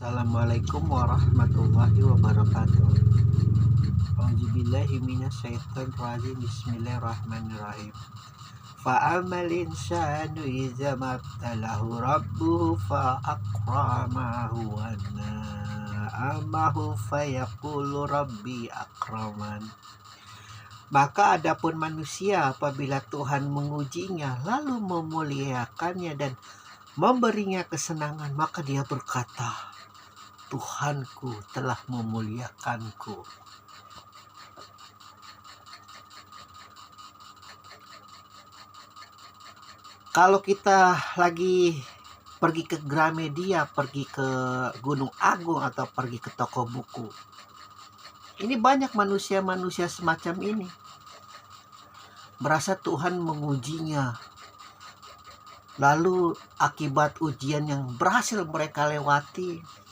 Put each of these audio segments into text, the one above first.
Assalamualaikum warahmatullahi wabarakatuh. Auzubillahi minasyaitonirrajim. Bismillahirrahmanirrahim. Fa'amal insanu idza mabtalahu rabbuhu fa'akramahu wa na'amahu fayaqulu rabbi akraman. Maka adapun manusia apabila Tuhan mengujinya lalu memuliakannya dan memberinya kesenangan, maka dia berkata, Tuhanku telah memuliakanku. Kalau kita lagi pergi ke Gramedia, pergi ke Gunung Agung, atau pergi ke toko buku, ini banyak manusia-manusia semacam ini. Merasa Tuhan mengujinya. Lalu akibat ujian yang berhasil mereka lewati,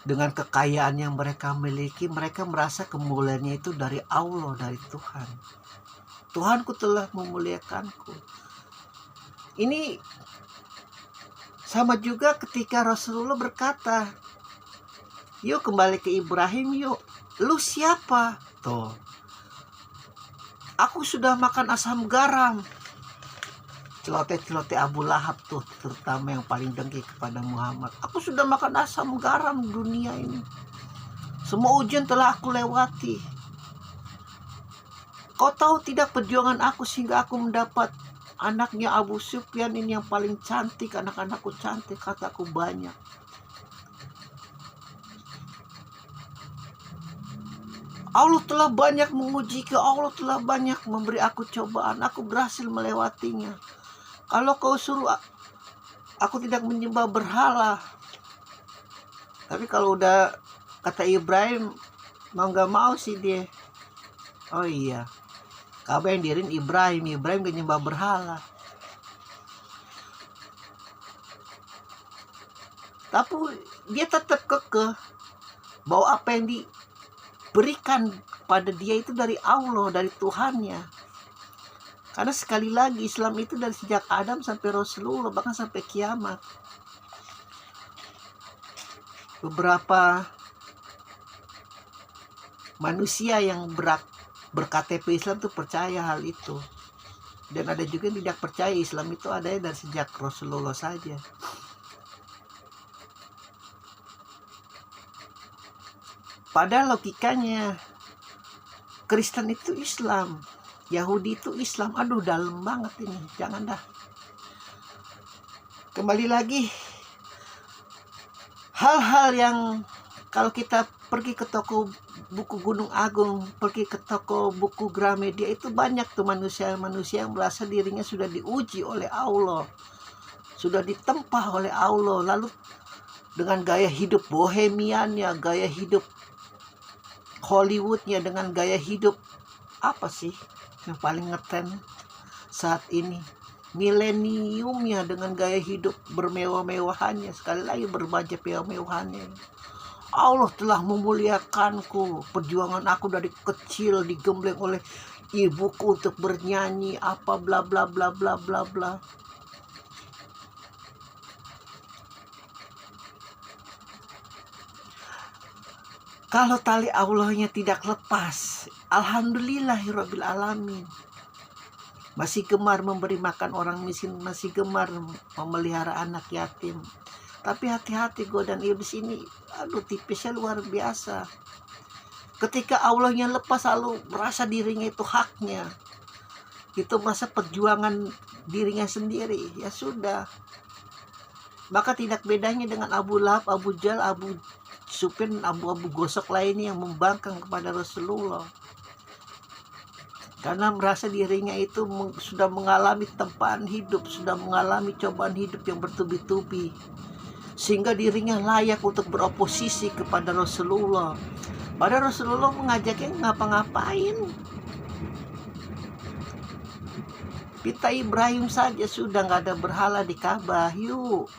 dengan kekayaan yang mereka miliki, mereka merasa kemuliaannya itu dari Allah, dari Tuhan. Tuhanku telah memuliakanku. Ini sama juga ketika Rasulullah berkata, yuk kembali ke Ibrahim yuk. Lu siapa? Tuh, aku sudah makan asam garam. Celoteh-celoteh Abu Lahab tuh, terutama yang paling dengki kepada Muhammad. Aku sudah makan asam garam dunia ini. Semua ujian telah aku lewati. Kau tahu tidak perjuangan aku sehingga aku mendapat anaknya Abu Sufyan ini yang paling cantik, anak-anakku cantik, kataku banyak. Allah telah banyak mengujiku, Allah telah banyak memberi aku cobaan, aku berhasil melewatinya. Kalau kau suruh aku tidak menyembah berhala. Tapi kalau udah kata Ibrahim, mau gak mau sih dia. Oh iya, Ka'bah yang diriin Ibrahim gak nyembah berhala. Tapi dia tetap kekeh bahwa apa yang diberikan pada dia itu dari Allah, dari Tuhannya. Karena sekali lagi Islam itu dari sejak Adam sampai Rasulullah, bahkan sampai kiamat. Beberapa manusia yang berKTP Islam tuh percaya hal itu. Dan ada juga yang tidak percaya Islam itu adanya dari sejak Rasulullah saja. Padahal logikanya Kristen itu Islam, Yahudi itu Islam. Aduh, dalam banget ini. Jangan dah. Kembali lagi, hal-hal yang kalau kita pergi ke toko buku Gunung Agung, pergi ke toko buku Gramedia, itu banyak tuh manusia-manusia yang merasa dirinya sudah diuji oleh Allah, sudah ditempa oleh Allah. Lalu dengan gaya hidup bohemiannya, gaya hidup Hollywoodnya, dengan gaya hidup apa sih yang paling ngetren saat ini, mileniumnya, dengan gaya hidup bermewah-mewahannya, sekali lagi berbaju mewah-mewahannya. Allah telah memuliakanku, perjuangan aku dari kecil digembleng oleh ibuku untuk bernyanyi, apa bla bla bla bla bla bla. Kalau tali Allahnya tidak lepas, alhamdulillahirabbil alamin. Masih gemar memberi makan orang miskin, masih gemar memelihara anak yatim. Tapi hati-hati, godaan iblis ini, aduh, tipisnya luar biasa. Ketika Allahnya lepas, lalu merasa dirinya itu haknya, itu merasa perjuangan dirinya sendiri, ya sudah. Maka tidak bedanya dengan Abu Lahab, Abu Jahal, Abu Sufyan, abu-abu gosok lainnya yang membangkang kepada Rasulullah. Karena merasa dirinya itu sudah mengalami tempaan hidup, sudah mengalami cobaan hidup yang bertubi-tubi, sehingga dirinya layak untuk beroposisi kepada Rasulullah. Padahal Rasulullah mengajaknya ngapa-ngapain. Kita Ibrahim saja sudah gak ada berhala di Ka'bah, yuk.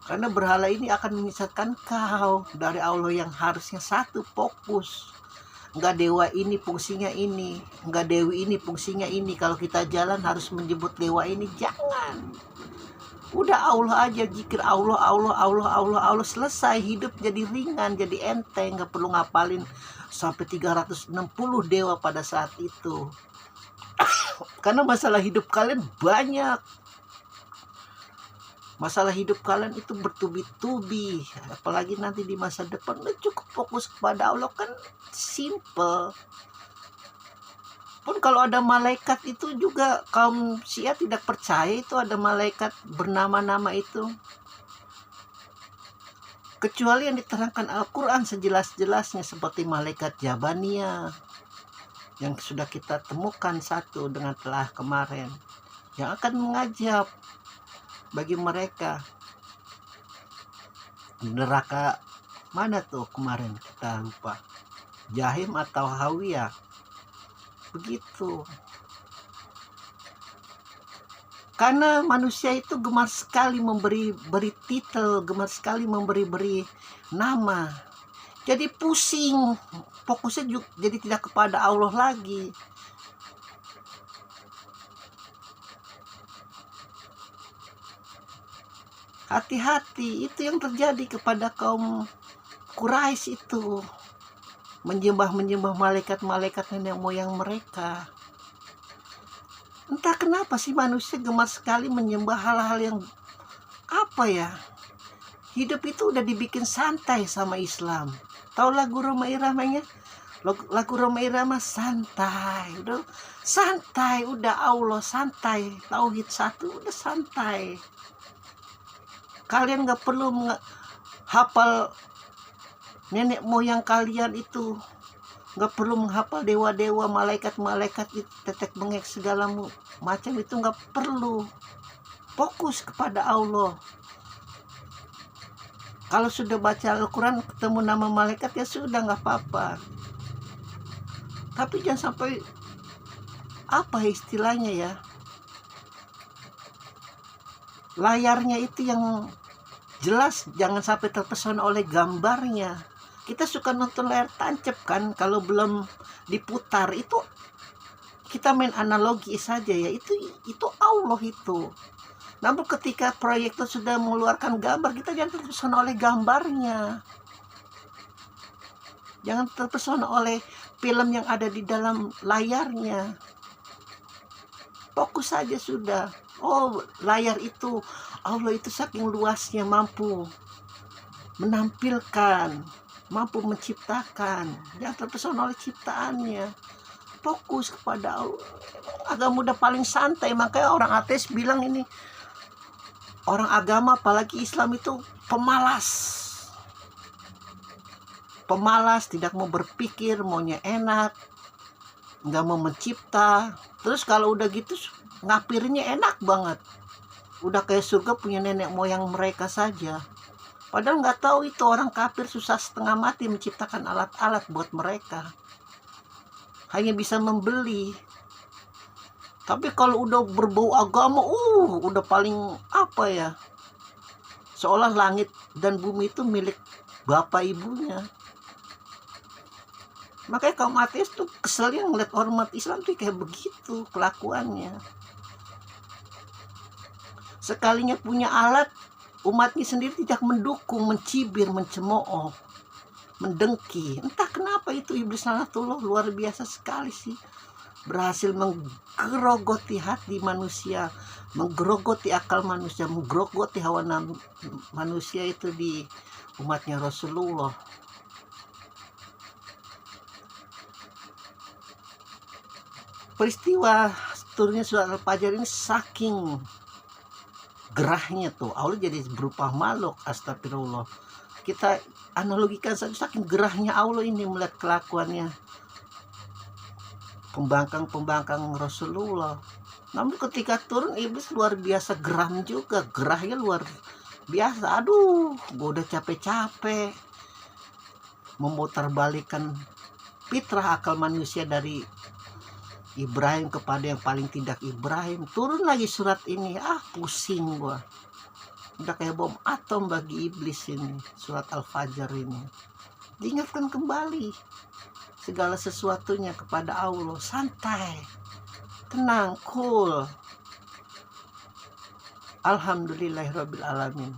Karena berhala ini akan menyesatkan kau dari Allah yang harusnya satu, fokus. Enggak dewa ini fungsinya ini, enggak dewi ini fungsinya ini. Kalau kita jalan harus menyebut dewa ini, jangan. Udah Allah aja, zikir Allah, Allah, Allah, Allah, Allah, selesai. Hidup jadi ringan, jadi enteng. Gak perlu ngapalin sampai 360 dewa pada saat itu. Karena masalah hidup kalian banyak. Masalah hidup kalian itu bertubi-tubi. Apalagi nanti di masa depan. Udah cukup fokus kepada Allah, kan simple. Pun kalau ada malaikat itu juga kaum Syiah tidak percaya itu ada malaikat bernama-nama itu. Kecuali yang diterangkan Al-Quran sejelas-jelasnya, seperti malaikat Jabaniyah yang sudah kita temukan satu dengan telah kemarin, yang akan mengajab bagi mereka di neraka mana tuh kemarin, kita lupa, Jahim atau Hawiyah, begitu. Karena manusia itu gemar sekali memberi titel, gemar sekali memberi nama. Jadi pusing, fokusnya juga jadi tidak kepada Allah lagi. Hati-hati, itu yang terjadi kepada kaum Quraisy itu. Menyembah malaikat-malaikat nenek moyang mereka. Entah kenapa sih manusia gemar sekali menyembah hal-hal yang apa ya. Hidup itu udah dibikin santai sama Islam. Tahu lagu Rhoma Irama-nya? Lagu Rhoma Irama santai, udah santai, udah Allah santai, tauhid satu udah santai. Kalian gak perlu hafal nenek moyang kalian itu, gak perlu menghafal dewa-dewa, malaikat-malaikat itu, tetek bengek segala macam itu gak perlu. Fokus kepada Allah. Kalau sudah baca Al-Quran ketemu nama malaikat ya sudah, gak apa-apa. Tapi jangan sampai apa istilahnya ya, layarnya itu yang jelas, jangan sampai terpesona oleh gambarnya. Kita suka nonton layar tancap kan, kalau belum diputar itu kita main analogi saja ya, itu Allah itu. Namun ketika proyektor sudah mengeluarkan gambar, kita jangan terpesona oleh gambarnya, jangan terpesona oleh film yang ada di dalam layarnya. Fokus saja sudah. Oh, layar itu, Allah itu saking luasnya, mampu menampilkan, mampu menciptakan. Jangan terpesona oleh ciptaannya. Fokus kepada Allah. Agak mudah paling santai. Makanya orang ateis bilang ini, orang agama apalagi Islam itu pemalas. Pemalas, tidak mau berpikir, maunya enak, nggak mau mencipta. Terus kalau udah gitu ngapirnya enak banget, udah kayak surga punya nenek moyang mereka saja. Padahal nggak tahu itu orang kafir susah setengah mati menciptakan alat-alat buat mereka, hanya bisa membeli. Tapi kalau udah berbau agama, udah paling apa ya, seolah langit dan bumi itu milik bapak ibunya. Makanya kaum ateis tuh keselnya ngeliat hormat Islam tuh kayak begitu kelakuannya. Sekalinya punya alat, umatnya sendiri tidak mendukung, mencibir, mencemooh, mendengki. Entah kenapa itu iblis laknatullah luar biasa sekali sih. Berhasil menggerogoti hati manusia, menggerogoti akal manusia, menggerogoti hawa manusia itu di umatnya Rasulullah. Peristiwa turunnya surat Al-Fajr ini saking gerahnya tuh, Allah jadi berupa makhluk. Astagfirullah. Kita analogikan saja, saking gerahnya Allah ini melihat kelakuannya pembangkang Rasulullah. Namun ketika turun, iblis luar biasa geram juga, gerahnya luar biasa. Aduh, gue udah capek-capek memutarbalikkan fitrah akal manusia dari Ibrahim kepada yang paling tidak Ibrahim. Turun lagi surat ini, pusing gua. Udah kayak bom atom bagi iblis ini, surat Al-Fajr ini. Diingatkan kembali segala sesuatunya kepada Allah, santai, tenang, cool. Alhamdulillahirabbil alamin.